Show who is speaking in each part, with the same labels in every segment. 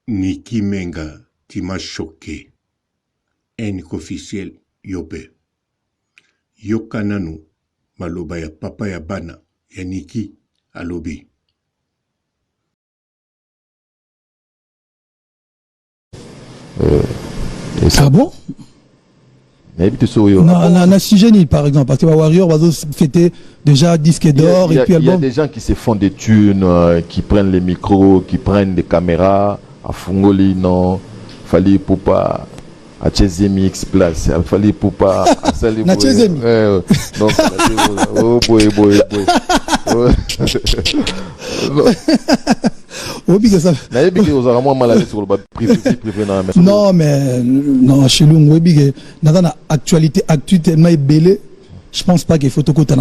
Speaker 1: Niki Menga, tu m'as choqué. Un officiel yope. Yokananu, maloba ya papa ya bana, ya Niki, alobi.
Speaker 2: Ah bon? Na Sigeni par exemple, parce que Warrior va fêter déjà disque d'or et puis album.
Speaker 3: Il y a des gens qui se font des thunes, qui prennent les micros, qui prennent des caméras, à Fungoli, non, Fali Poupa, à Chezemix Place, Fali Poupa, à Sali
Speaker 2: Na Chezemi.
Speaker 3: Donc, oh boy.
Speaker 2: Non mais non chez nous dans la actualité tellement belé, je pense pas qu'il faut tout côté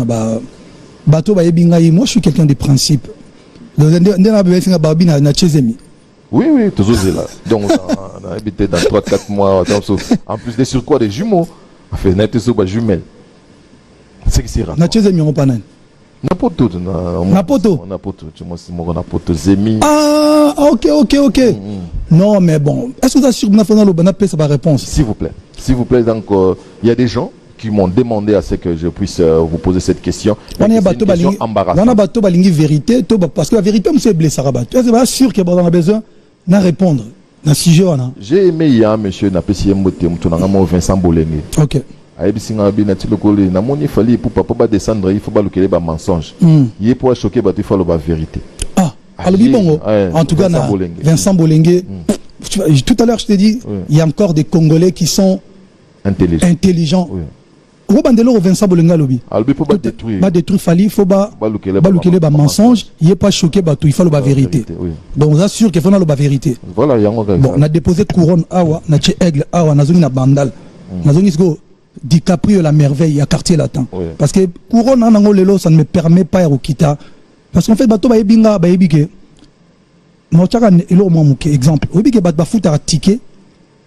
Speaker 2: bateau ba yebinga. Moi je suis quelqu'un de principe.
Speaker 3: Oui, toujours là. Donc on a habité dans 3-4 mois en plus des surcroît des jumeaux. On fait net sur jumelles. C'est qui c'est rare.
Speaker 2: Na Chezemi on pas nan.
Speaker 3: Napoto. Zemi.
Speaker 2: Ah, ok. Non, mais bon. Est-ce que vous assurez que ça va réponse?
Speaker 3: S'il vous plaît. Donc, il y a des gens qui m'ont demandé à ce que je puisse vous poser cette question.
Speaker 2: On a une question embarrassante. On a bateau balingi vérité, parce que la vérité, monsieur blessé à battre. Est-ce que sûr qu'il y a besoin de répondre dans ce sujet?
Speaker 3: J'ai aimé hier, monsieur Napesi Mbote, Vincent Bolengue.
Speaker 2: Ok.
Speaker 3: Il faut pas descendre, il faut pas le mensonge. Il faut choquer, il faut la vérité.
Speaker 2: En tout cas, Vincent Bolengue, tout à l'heure je t'ai dit, il y a encore des Congolais qui sont intelligents. Vincent Bolengue lobby. Pas détruire Fali, il faut pas le mensonge, il n'est pas choqué, il faut la vérité. Donc on assure qu'il faut la vérité.
Speaker 3: Voilà,
Speaker 2: on a déposé couronne awa, na aigle awa, na zone na bandal. Na zone DiCaprio la merveille à quartier latin. Parce que couronne en lelo ça ne me permet pas à Okita. Parce qu'en fait bateau ba ebinga ba ebike. No chaka elo mo muke exemple. Obike bat ba foot à ticket.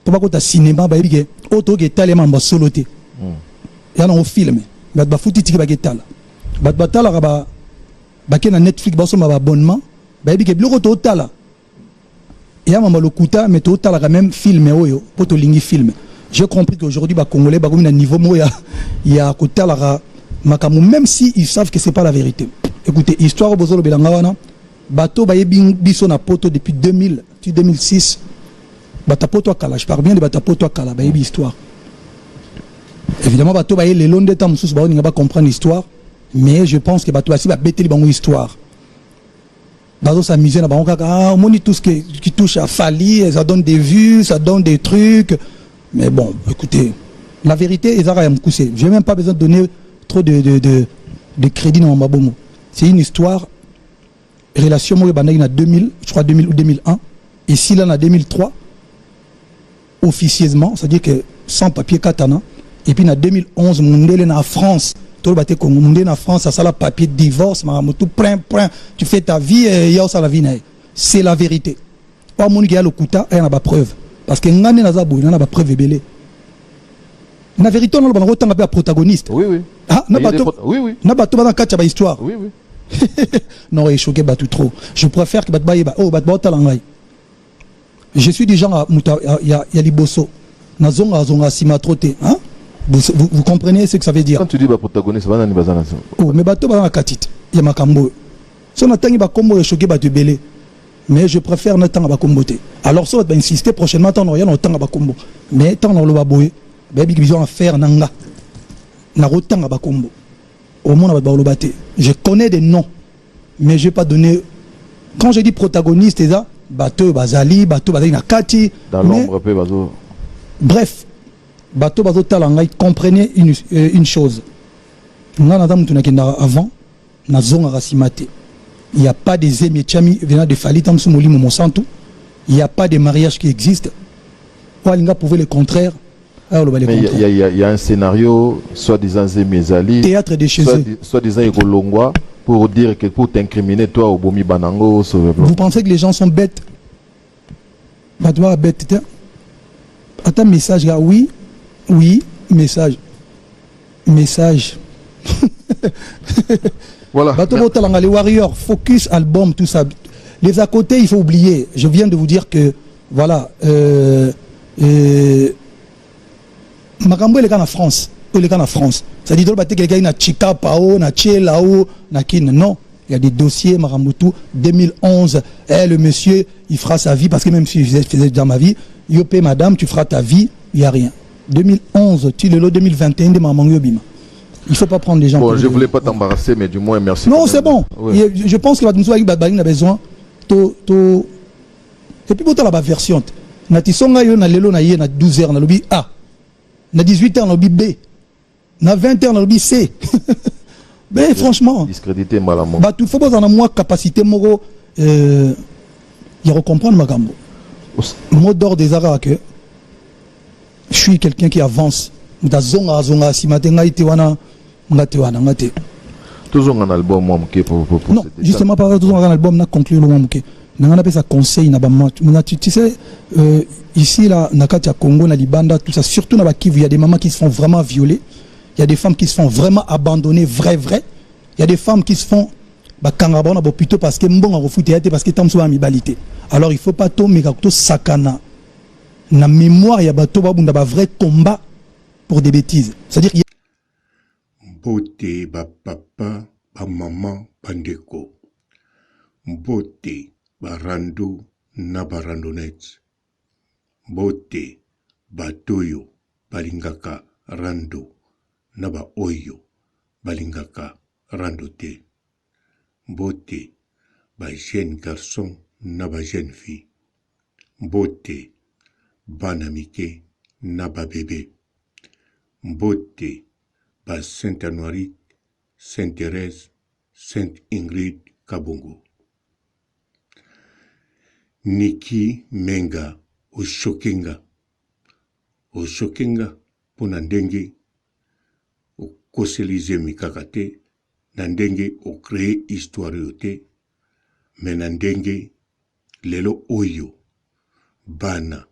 Speaker 2: To ba ko ta cinéma ba ebike. Auto ke talema ba soloté. Ya na au film. Bat ba foot ticket ba ke tala. Bat batala ba ke na Netflix ba so ma abonnement. Ba ebike biloko to tala. Ya mama lokuta mais to tala quand même film oyo poto lingi film. J'ai compris qu'aujourd'hui, les Congolais, ils ont un niveau, il y a côté la même si ils savent que ce n'est pas la vérité. Écoutez, histoire au Bozolo Belangawana, bateau biso na poto depuis 2006, batapoto akala, je parle bien de batapoto akala, histoire. Évidemment, bateau les longs de temps, on ne va pas comprendre l'histoire, mais je pense que bateau va bêter les histoire. Bateau s'amuser, on dit tout ce qui touche à Fali, ça donne des vues, ça donne des trucs. Mais bon, écoutez, la vérité, je n'ai même pas besoin de donner trop de crédit dans Mabomo. C'est une histoire, relation en 2000, je crois 2000 ou 2001, et si là en 2003, officieusement, c'est-à-dire que sans papier katana, et puis en 2011, Mundele en France, tout le bâté Congo, Mundele en France, ça a papier de divorce, tout tu fais ta vie, et il y a ça la vie. C'est la vérité. Pas mon gars le kuta, il y a pas preuve. Parce que ngane na zabu na ba preuve belé. Na vérité on ba ngota ngaba protagoniste.
Speaker 3: Oui.
Speaker 2: Ah na bato.
Speaker 3: Oui.
Speaker 2: Na bato ba kacha ba histoire.
Speaker 3: Oui.
Speaker 2: Non, il choqué batou trop. Je préfère que bat ba bat talangai. Je suis du genre il y a liboso. Na zonga sima troté, hein? Vous comprenez ce que ça veut dire?
Speaker 3: Quand tu dis ba protagoniste, ba nani bazana ça.
Speaker 2: Oh, mais bato ba katite. Ya makambo. So na tangi ba kombo ya choqué batou belé. Mais je préfère ne temps à Bakomboté. Alors ça va insister prochainement tant rien autant à Bakombo. Mais tant dans le baboé, baby qui besoin faire nanga. Na autant à Bakombo. Au moins à Baolobaté. Je connais des noms, mais je vais pas donner. Quand je dis protagoniste, c'est ça. Bateau Bazali, bateau Bazali Nakati.
Speaker 3: Dans l'ombre peu bateau.
Speaker 2: Bref, bateau bateau Talanga, comprenez une chose. Nous avons avant, na zone à Rassimate. Il n'y a pas des émietchami venant de Fali Tamsoumoli Momosantou. Il n'y a pas de mariage qui existe. Walinga pouvait le contraire.
Speaker 3: Mais il y a un scénario, soi-disant Zemiezali,
Speaker 2: théâtre de chez eux.
Speaker 3: Soi-disant Ekolongwa, pour dire que pour t'incriminer, toi, au Bomi Banango.
Speaker 2: Vous pensez que les gens sont bêtes? Badoua bête. Attends, message là, oui, message. Voilà. Les Warriors, Focus, album, tout ça. Les à côté, il faut oublier. Je viens de vous dire que voilà makambo eleka na France eleka na France ça dit que quelqu'un na chika pao na chelao na kin non il y a des dossiers makambo tout 2011 le monsieur il fera sa vie parce que même si je faisais dans ma vie yopé madame tu feras ta vie il y a rien 2011 tu le 2021 de maman yobima. Il ne faut pas prendre les gens.
Speaker 3: Bon, je ne voulais pas t'embarrasser, mais du moins, merci.
Speaker 2: Non, c'est bon. Ouais. Je pense que Badmoussouaï a besoin. Et puis, pour la version, Natisonga yo na lelo na 12 heures, na lobby A. Na 18 heures, na lobby B. Na 20 heures, na lobby C. Mais franchement.
Speaker 3: Discrédité malamment.
Speaker 2: Bah, il faut pas avoir moins capacité, moro. Il y a comprendre ma gambo. Mot d'ordre des arabes que je suis quelqu'un qui avance. Zonga, si matin, été wana.
Speaker 3: Toujours un album pour
Speaker 2: non justement pas toujours un album n'a conclu le mouké n'a appelé ça conseil n'a pas tu sais ici là Nakatia Congo na Libanda tout ça surtout dans la Kivu il y a des mamans qui se font vraiment violer il y a des femmes qui se font vraiment abandonner vrai il y a des femmes qui se font kangabona plutôt parce que mbonga refuté parce que tamso amibalité alors il faut pas tomber tout sakana na mémoire il y a bato babunda ba vrai combat pour des bêtises c'est-à-dire
Speaker 1: Mbote ba papa, ba maman, bandeko. Mbote ba rando na ba randonet. Mbote ba toyo balingaka rando na ba oyo balingaka rando te. Mbote ba jeune garçon na ba jeune fille. Mbote bana mike na ba bébé. Mbote ba Sainte Anoirite, Sainte Thérèse, Sainte Ingrid Kabongo. Niki Menga Oshokenga. Oshokenga pona ndenge okoselize mikakate, na ndenge ocrée histoire yote, mais na ndenge lelo oyo bana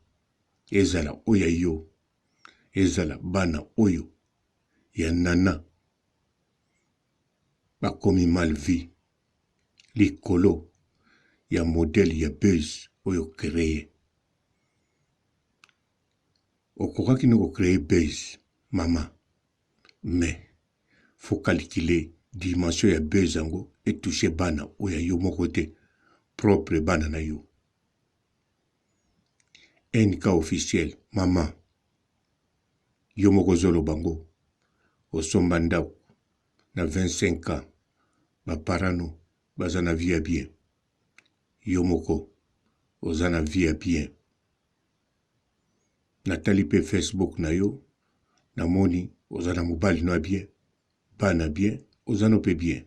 Speaker 1: ezala oya yo, ezala bana oyo ya nana bakomi mal vie likolo ya modèle ya buzz oyo créé okokaki noko créé buzz mama mais faut calculer dimension ya buzz yango et toucher bana oyo yo moko te propre bana na yo NK officiel mama yo moko zolo bango osomba ndako na 25 ans baparano baza na vie ya bien yo moko oza na vie ya bien natali pe Facebook na yo namoni oza na mobali no bien bana bien oza no pe bien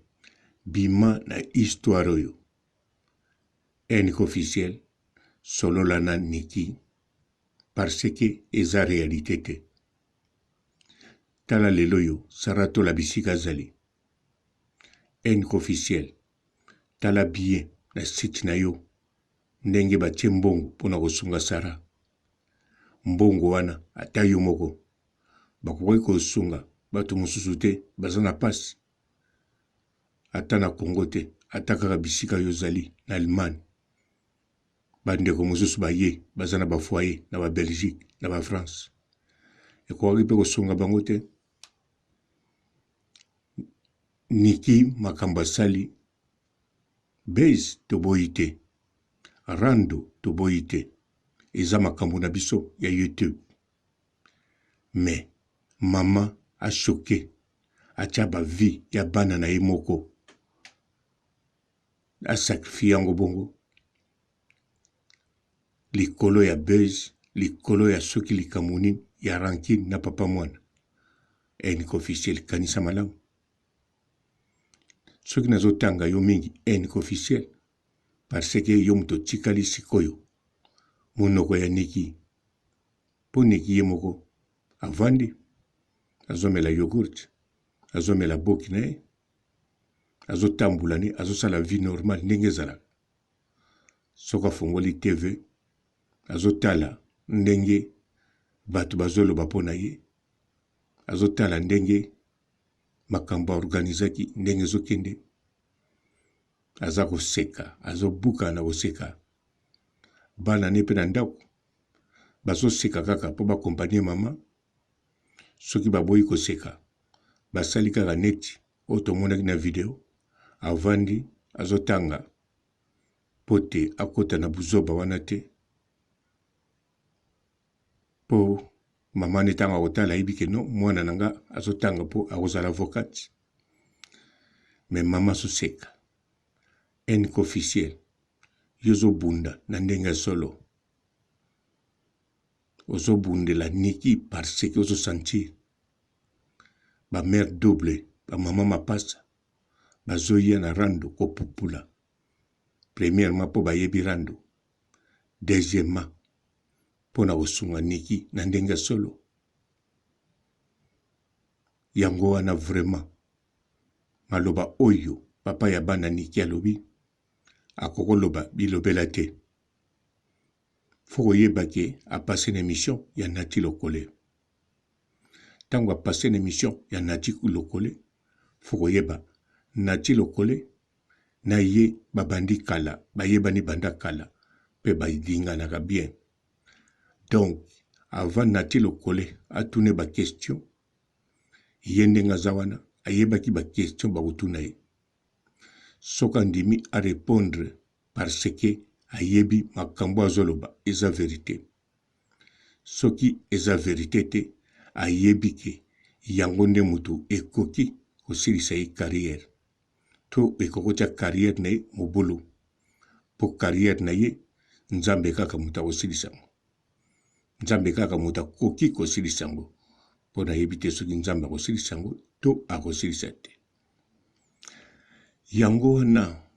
Speaker 1: bima na histoire oyo NK officiel solola na Niki parce que eza réalité te tala lelo yo sarato la bisika zali NK officiel tala bien na site na yo ndenge batie mbongo pona kosunga sara mbongo wana ata yo moko bakoki kosunga bato mosusu te baza na pasi ata na Congo te ata kaka bisika yo zali na Allemagne bandeko mosusu baye baza na bafoyer na ba Belgique na ba France ekoki pe kosunga bango te Niki makambo asali base toboyi te rando toboyi te eza makambo na biso ya YouTube mais mama achoke atia ba vie ya bana na ye moko asakrifie yango bongo likolo ya base likolo ya soki likamoni ya rankine na papa mwana NK officiel kanisa malamu soki nazotanga yo mingi NK officiel parce que yo moto tikali sikoyo monoko ya Niki po Niki ye moko avandi azomela yogurt azomela boki na ye azotambula ni azosala vie normale ndenge ezalaka soki afungoli TV azotala ndenge bato bazoloba mpo na ye azotala ndenge makambo organizaki ndenge ezokende aza koseka azobuka na koseka bana ne pe na ndako bazoseka kaka mpo bakompanie mama soki baboyi koseka basali kaka neti oyo tomonaki na video avandi azotanga mpo te akota na buzoba wana te mpo mama netanga kotala ayebi ke no mwana na nga azotanga mpo akozala avocate me mama azoseka enke officiel yo ozobunda na ndenge ya solo ozobundela niki parce ke ozosentir bamare double bamama mapasa bazoya na rando kopupula premièrement mpo bayebi rando deuxièmement mpo na kosunga niki na ndenge ya solo yango wana vraiment maloba oyo papa ya bana niki alobi akokoloba bilobela te fo koyeba ke apase na émission ya Nati Lokole ntango apase na émission ya Nati Lokole fo koyeba Nati Lokole na ye babandi kala bayebani banda kala mpe balinganaka bien donc avant Nati Lokole atune bakestion ye ndenge aza wana ayebaki bakestion bakotuna ye soki andimi arépondre parce que ayebi makambo azoloba eza vérité soki eza vérité te ayebi ke yango nde mutu ekoki kosilisa ye carrière to ekokotia carrière na ye mobulu mpo carrière na ye nzambe kaka mutu akosilisa yango nzambe kaka mutu akoki kosilisa yango mpo nayebi te soki nzambe akosilisa yango to akosilisa te yango wana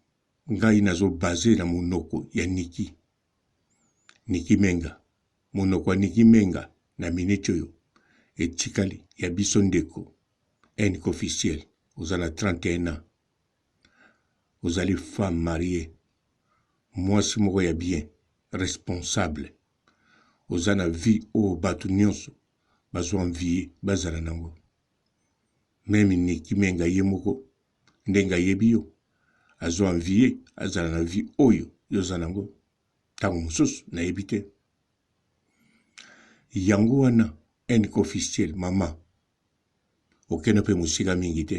Speaker 1: ngai nazobaze na monoko ya Niki Menga monoko ya Niki Menga na miniti oyo etikali ya biso ndeko enke officiel oza na 31 ans ozali femme mariée mwasi moko ya bien responsable oza na vie oyo bato nyonso bazoenvie bazala nango meme Niki Menga ye moko ndenge ayebi yo azoenvie azala na vie oyo yoza nango ntango mosusu nayebi te yango wana enke officiel mama okende mpe mosika mingi te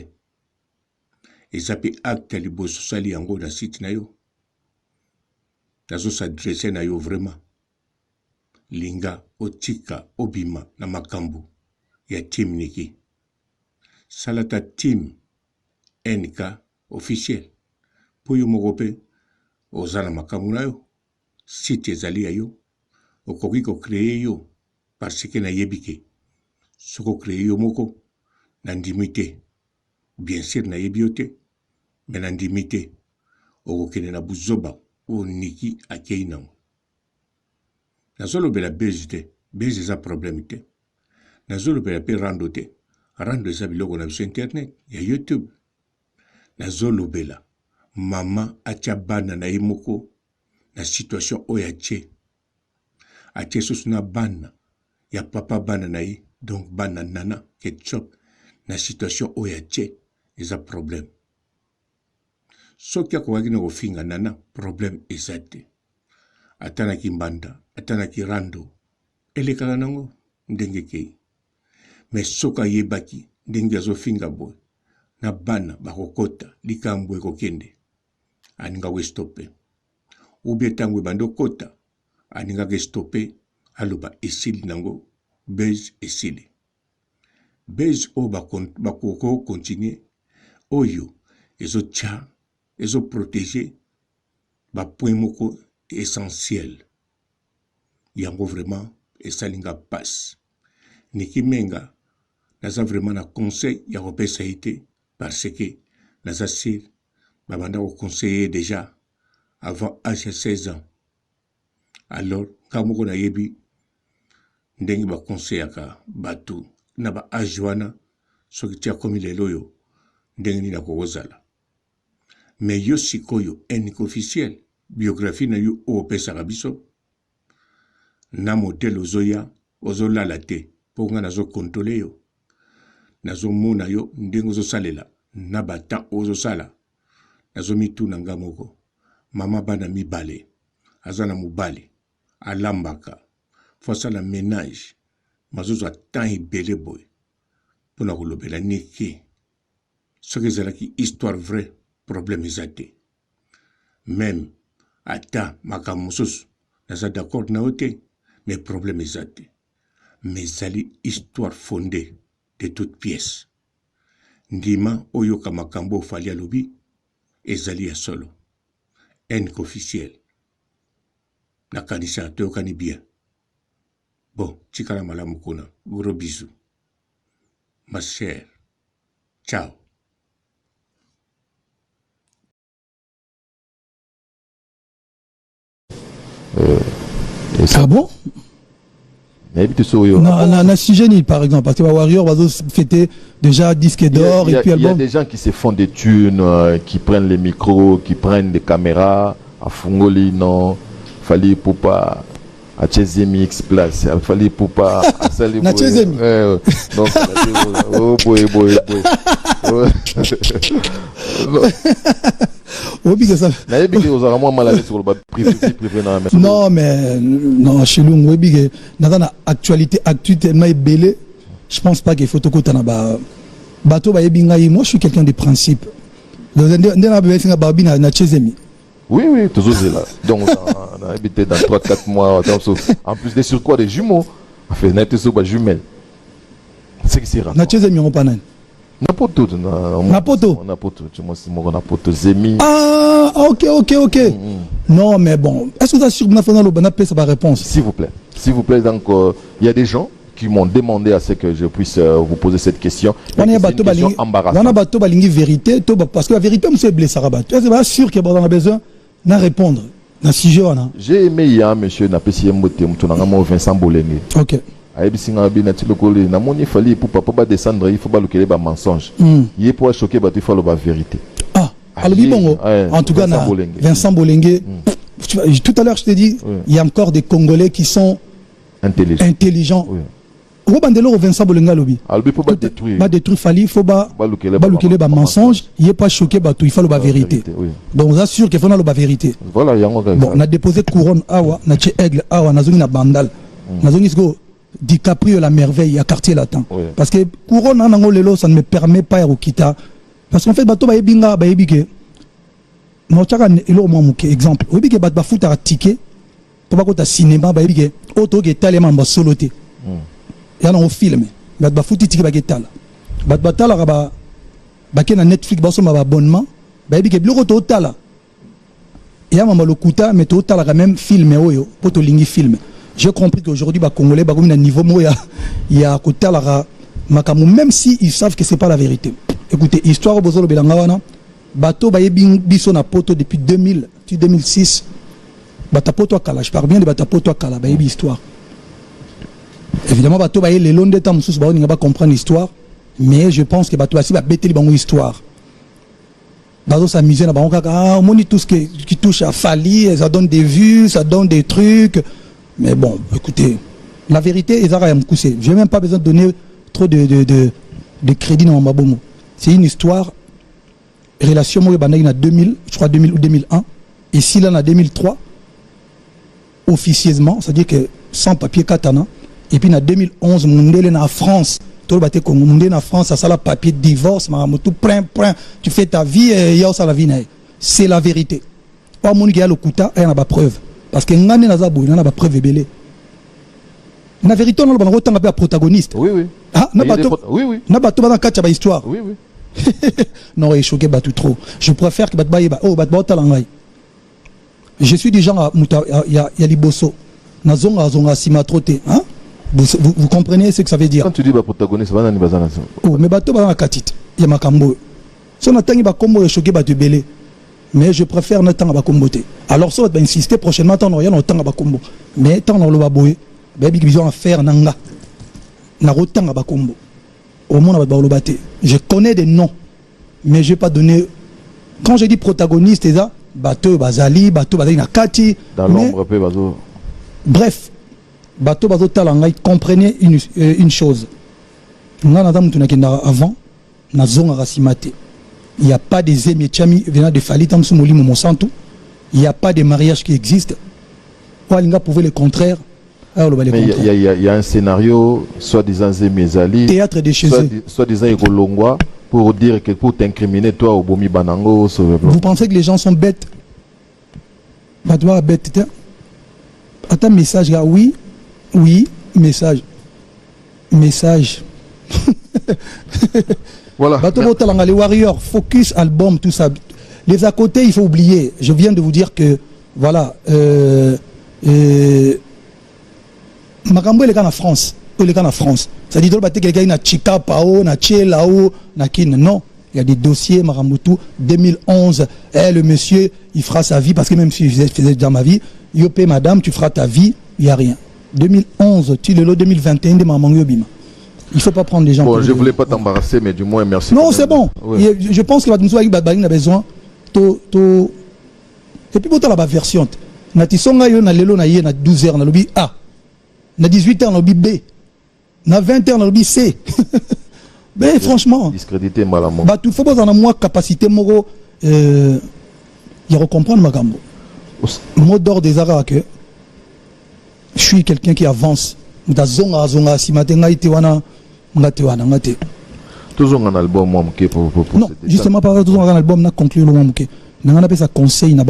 Speaker 1: eza mpe acte ya liboso osali yango na site na yo nazosadresse na yo vraiment linga otika obima na makambo ya team Niki salata team NK officiel mpo yo moko mpe oza na makambo na yo site ezali ya yo okoki kokreye yo parce ke nayebi ke soki okreye yo moko nandimi te bien sûr nayebi yo te me nandimi te okokende na buzoba oyo Niki akei nango nazolobela bese te bese eza problème te nazolobela mpe rando te rando eza biloko na biso internet ya YouTube nazolobela mama atia bana na ye moko na situation oyo atie susu na bana ya papa bana na ye donc bana nana ketchup na situation oyo eza problème soki akokaki na kofinga nana problème eza te atanaki mbanda atanaki rando elekaka nango ndenge kei me soki ayebaki ndenge azofinga boye na bana bakokota likambo ekokende aningaka estope ubie ntango ebandi okota aningaka estope aloba esili nango base esili base oyo bakoko continue oyo ezoprotege bapoint moko essentiel yango vraiment esalinga passe Niki Menga naza vraiment na conseil ya kopesa ye te parce que naza sir babanda koconseiller déjà avant âge ya 16 ans alors nga moko nayebi ndenge bakonseyaka bato na ba âge wana soki tia komi lelo oyo ndenge nini akokozala me yo sikoyo enke officiel biographie na yo oyo opesaka biso na modele ozoya ozolala te mpo nga nazokontole yo nazomona yo ndenge ozosalela na batan ozosala nazomituna nga moko mama bana mibale aza na mobali alambaka face à la ménage mazozo tant ebele boy pour na kolobela niki ce que ezalaki histoire vraie problème eza te même ata makambo mosusu naza d'accord na yo te mais problème eza te mais ezali histoire fondée de toute pièce ndima oyoka makambo ofali alobi ezali ya solo enk officiel nakanisa toyokani bien bon tikala malamu kuna gros bisous ma chère ciao.
Speaker 2: Ah bon? Na Sigeni par exemple, parce que Warrior va fêter déjà disque d'or et puis album.
Speaker 3: Il y a des gens qui se font des thunes, qui prennent les micros, qui prennent des caméras, à Fungoli, non, Fali Poupa, à Chezemix Place, Fali Poupa, à Sali
Speaker 2: Na Chezemi.
Speaker 3: Donc, oh boy.
Speaker 2: Non mais non chez nous dans la actualité tellement belé, je pense pas qu'il faut tout côté bateau ba yebinga. Moi je suis quelqu'un de principe.
Speaker 3: Oui, toujours là. Donc on a habité dans 3-4 mois en plus des surcroît des jumeaux. On fait net sur jumelles. C'est qui c'est rare. Napoto, Zemi.
Speaker 2: Ah, ok. Non, mais bon, est-ce que vous assurez que ça va réponse?
Speaker 3: S'il vous plaît, donc, il y a des gens qui m'ont demandé à ce que je puisse vous poser cette question.
Speaker 2: On a une question embarrassante. On a une vérité, parce que la vérité, monsieur blessé. Est-ce que vous sûr qu'il y a besoin de répondre dans ce sujet?
Speaker 3: J'ai aimé hier, monsieur Napesi Mbote, Vincent Bolenge.
Speaker 2: Ok.
Speaker 3: Il fallait pour papa descendre, il faut pas le mensonge. Il est pour choquer, il faut la vérité.
Speaker 2: Ah, en tout cas, Vincent Bolenge, tout à l'heure je t'ai dit, il y a encore des Congolais qui sont intelligents. Vincent Bolenge lobby. Pas détruire Fali, il faut pas le mensonge, il est pas choqué, il faut la vérité. Donc on assure qu'il faut la vérité.
Speaker 3: Voilà,
Speaker 2: bon, on a déposé couronne awa, na aigle awa, na zone na bandal, na zone go. DiCaprio la merveille à quartier latin parce que couronne en lelo ça ne me permet pas à Okita parce qu'en fait bato ba yebinga ba yebike no chaka elo mo muke exemple yebike bat ba futa ticket to ba ko ta cinéma ba yebike auto ke talema ba soloté ya na film bat ba futi ticket ba ke tala bat batala ba ke na Netflix ba so ma abonnement ba yebike biloko to tala ya mama lokuta mais to tala quand même film oyo poto lingi film. J'ai compris qu'aujourd'hui, les Congolais, ils ont un niveau, il y a côté la makamu, même si ils savent que c'est pas la vérité. Écoutez, histoire au Bozolo Belangawana, bateau ba yebing biso na poto depuis 2006, batapoto akala, je parle bien de batapoto akala, ba yebi histoire. Évidemment, bateau ba les longs temps, sous ba on va comprendre l'histoire, mais je pense que bateau aussi va bêter les bango histoire. Bateau s'amuser na bango kaka, on dit tout ce qui touche à Fali, ça donne des vues, ça donne des trucs. Mais bon, écoutez, la vérité, je n'ai même pas besoin de donner trop de crédit dans mon mabomo. C'est une histoire, relation moi en 2000, je crois 2000 ou 2001, et si là en 2003, officieusement, c'est-à-dire que sans papier katana, et puis en 2011, mon en France, tout le bateau Congo, mon en France, ça la papier de divorce, tout tu fais ta vie et il y a ça la vie. C'est la vérité. Pas mon gars le kuta, il y a pas preuve. Parce que ngane na zabou, il y a pas preuve belé. La vérité, on a autant appelé protagoniste.
Speaker 3: Oui.
Speaker 2: Ah, n'a pas tout.
Speaker 3: Oui.
Speaker 2: N'a pas tout dans quatre histoire.
Speaker 3: Oui.
Speaker 2: Non, il est choqué batou trop. Je préfère que batbaye batba talangay. Je suis du genre il y a liboso. Na zonga sima troté, hein? Vous comprenez ce que ça veut dire?
Speaker 3: Quand tu dis protagoniste, va nani bazana.
Speaker 2: Oh, mais bateau ba katite. Il y a makambo. Si on attend ba kombo est choqué batu belé. Mais je préfère ne temps à Bakomboté. Alors ça va insister prochainement tant rien autant à Bakombo. Mais tant dans le baboé, baby qui besoin faire nanga. Na autant à Bakombo. Au monde va baolobaté. Je connais des noms, mais je vais pas donner. Quand je dis protagoniste, c'est ça. Bateau Bazali, bateau Bazali Nakati.
Speaker 3: Dans l'ombre peu bateau.
Speaker 2: Bref, bateau bateau talanga. Comprenez une chose. Nous avons avant, na zone à Rassimate. Il n'y a pas des émietchami venant de Fali Tamsoumoli Momosantou. Il n'y a pas de mariage qui existe. Walinga pouvait le contraire.
Speaker 3: Mais il y a un scénario, soi-disant Zemezali,
Speaker 2: théâtre de chez eux.
Speaker 3: Soi-disant Ekolongwa, pour dire que pour t'incriminer, toi, au Bomi Banango.
Speaker 2: Vous pensez que les gens sont bêtes? Bah, toi, bête. Attends, message, là. Oui, message. Message.
Speaker 3: Voilà.
Speaker 2: Les Warriors, Focus, album, tout ça. Les à côté, il faut oublier. Je viens de vous dire que, voilà, Makambo est en France. Ça dit que quelqu'un na Chika Pao, na Tché Lao, na Kin. Non, il y a des dossiers, Marambutu, 2011. Le monsieur, il fera sa vie, parce que même si je faisais dans ma vie, Yopé, madame, tu feras ta vie, il n'y a rien. 2011, tu le lot 2021 de Mamango Bima. Il ne faut pas prendre les gens.
Speaker 3: Bon, je ne voulais pas t'embarrasser, mais du moins, merci.
Speaker 2: Non, c'est bon. Ouais. Je pense que Badmoussou a besoin. Et puis, pour la version, na tisonga yo na lelo na ye na 12 heures na lobby A. Na 18 heures na lobby B. Na 20 heures na lobby C. Ben franchement.
Speaker 3: Discrédité malamment.
Speaker 2: Bah tout faut pas dans moi capacité moro il recomprendre ma gambo. Mot d'ordre des arts que je suis quelqu'un qui avance. Da zonga si matenga ite wana ngate wana ngate.
Speaker 3: Toujours un album moi pour
Speaker 2: non, justement par toujours un album na conclure le moi on appelle ça conseil na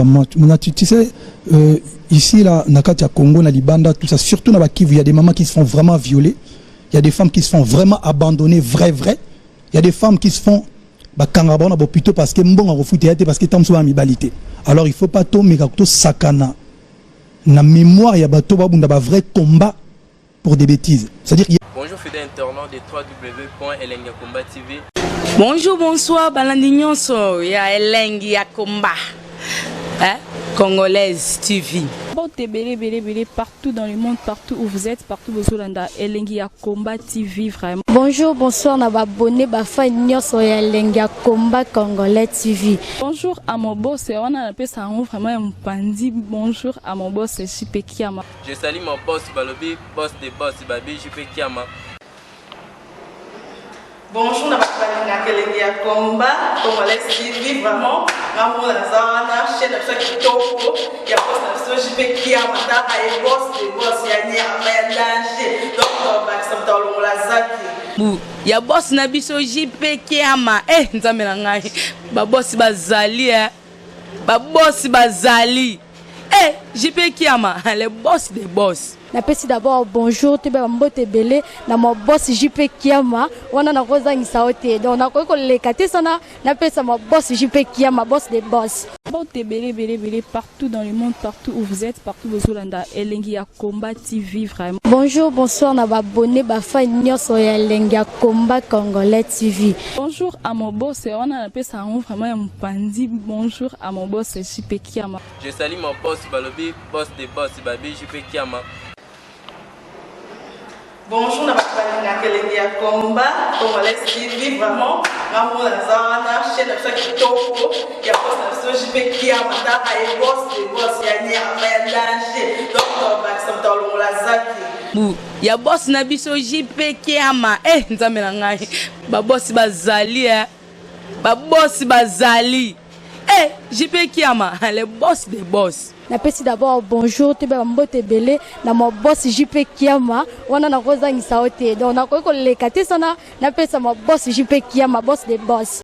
Speaker 2: tu sais ici là Nakatia Congo na Libanda tout ça surtout na Kivu il y a des mamans qui se font vraiment violer, il y a des femmes qui se font vraiment abandonner vrai il y a des femmes qui se font kangabona plutôt parce que mbonga refuté parce que tamso amibalité. Alors il faut pas tomber to sakana na mémoire il y a bato babunda ba vrai combat pour des bêtises. C'est-à-dire
Speaker 4: bonjour fidèles internautes de www.elengiakomba.tv.
Speaker 5: Bonjour, bonsoir, Balandinionso, il y a Elengiakomba, Congolaise TV.
Speaker 6: Bon, belé, partout dans le monde, partout où vous êtes, partout où vous êtes, Elengiakomba TV, vraiment.
Speaker 7: Bonjour, bonsoir, on va abonner à Nyonso et Elengiakomba Congolais TV.
Speaker 6: Bonjour à mon boss, on a appelé ça vraiment un pandi. Bonjour à mon boss, JP Kiama.
Speaker 4: Je salue mon boss, Balobi, boss des boss, Babi, JP Kiama.
Speaker 5: Bonjour, na balinga Elengiakomba Congolais TV, vraiment. Maman la zana, chaîne de chaque kitoko, il y a boss na JP Kiama, ta ay boss des boss, ya ni a danger. Donc ba ça dans la zaki. Ya boss na biso JP Kiama, nzambe na ngai. Ba boss bazali ba boss bazali. JP Kiama, le boss des boss.
Speaker 7: Napesi d'abord bonjour te ba mbote belé na mo boss JP Kiama wana na kozangisa ote donc na ko lekate sana napesa mo boss JP Kiama boss des boss.
Speaker 6: Bon belé partout dans le monde, partout où vous êtes, partout où vous êtes, Elengiakomba TV, vraiment.
Speaker 7: Bonjour, bonsoir, on va abonner à Nyonso et Elengiakomba Congolais TV.
Speaker 6: Bonjour à mon boss, on a appelé ça vraiment un pandi. Bonjour à mon boss, JP Kiama.
Speaker 4: Je salue mon boss, Balobi, boss des boss, Babi, JP Kiama. Bonjour, na balinga Elengiakomba Congolais TV, vraiment. Maman la zana, chaîne de chaque kitoko, il y a boss na JP Kiama, ta ay boss des boss, ya ni a danger. Donc ba ça dans la zaki. Ya boss na biso JP Kiama, nzambe na ngai. Ba boss bazali ba boss bazali. JP Kiama, le boss des boss.
Speaker 7: Napesi d'abord bonjour te ba mbote belé na mo boss JP Kiama wana na kozangisa ote donc na ko lekate sana napesa mo boss JP Kiama boss des boss.